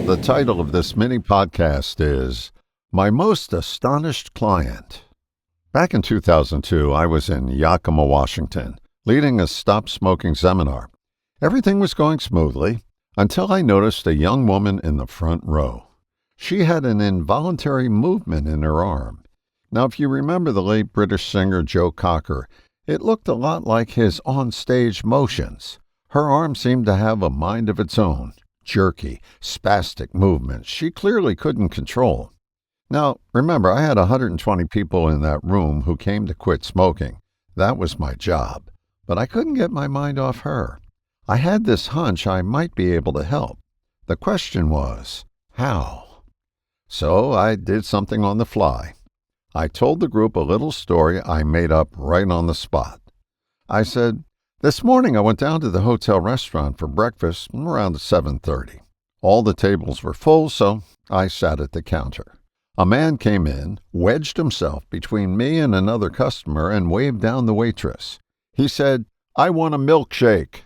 The title of this mini podcast is My Most Astonished Client. Back in 2002, I was in Yakima, Washington, leading a stop smoking seminar. Everything was going smoothly until I noticed a young woman in the front row. She had an involuntary movement in her arm. Now, if you remember the late British singer Joe Cocker, it looked a lot like his on-stage motions. Her arm seemed to have a mind of its own, jerky, spastic movements she clearly couldn't control. Now, remember, I had 120 people in that room who came to quit smoking. That was my job. But I couldn't get my mind off her. I had this hunch I might be able to help. The question was, how? So I did something on the fly. I told the group a little story I made up right on the spot. I said, "This morning I went down to the hotel restaurant for breakfast around 7:30. All the tables were full, so I sat at the counter. A man came in, wedged himself between me and another customer, and waved down the waitress. He said, 'I want a milkshake.'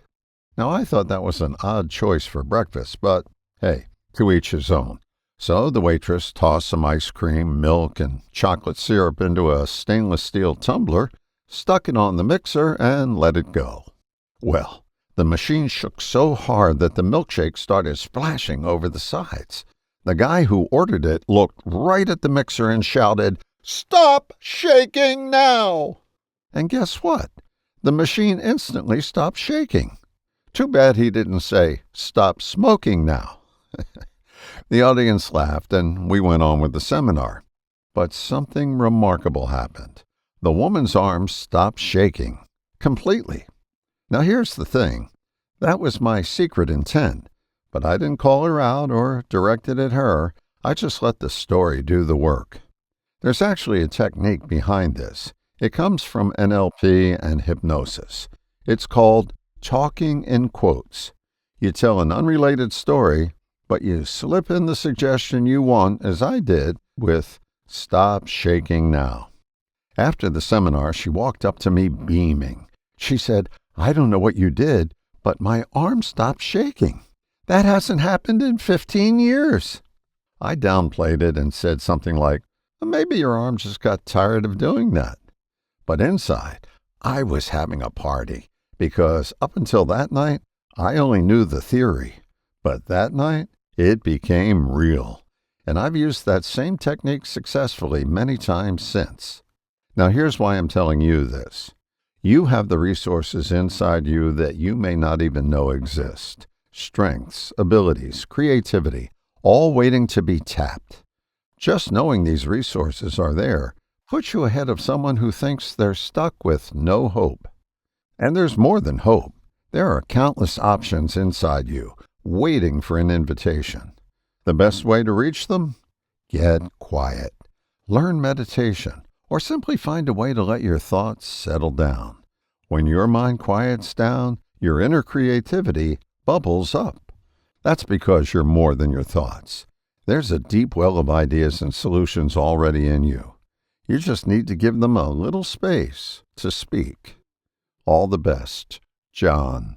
Now, I thought that was an odd choice for breakfast, but hey, to each his own. So the waitress tossed some ice cream, milk, and chocolate syrup into a stainless steel tumbler, stuck it on the mixer, and let it go. Well, the machine shook so hard that the milkshake started splashing over the sides. The guy who ordered it looked right at the mixer and shouted, 'Stop shaking now!' And guess what? The machine instantly stopped shaking. Too bad he didn't say, 'Stop smoking now.'" The audience laughed, and we went on with the seminar. But something remarkable happened. The woman's arm stopped shaking completely. Now here's the thing. That was my secret intent, but I didn't call her out or direct it at her. I just let the story do the work. There's actually a technique behind this. It comes from NLP and hypnosis. It's called talking in quotes. You tell an unrelated story, but you slip in the suggestion you want, as I did, with "Stop shaking now." After the seminar, she walked up to me beaming. She said, "I don't know what you did, but my arm stopped shaking. That hasn't happened in 15 years. I downplayed it and said something like, "Maybe your arm just got tired of doing that." But inside, I was having a party, because up until that night, I only knew the theory. But that night, it became real. And I've used that same technique successfully many times since. Now here's why I'm telling you this. You have the resources inside you that you may not even know exist. Strengths, abilities, creativity, all waiting to be tapped. Just knowing these resources are there puts you ahead of someone who thinks they're stuck with no hope. And there's more than hope. There are countless options inside you, waiting for an invitation. The best way to reach them? Get quiet. Learn meditation, or simply find a way to let your thoughts settle down. When your mind quiets down, your inner creativity bubbles up. That's because you're more than your thoughts. There's a deep well of ideas and solutions already in you. You just need to give them a little space to speak. All the best, John.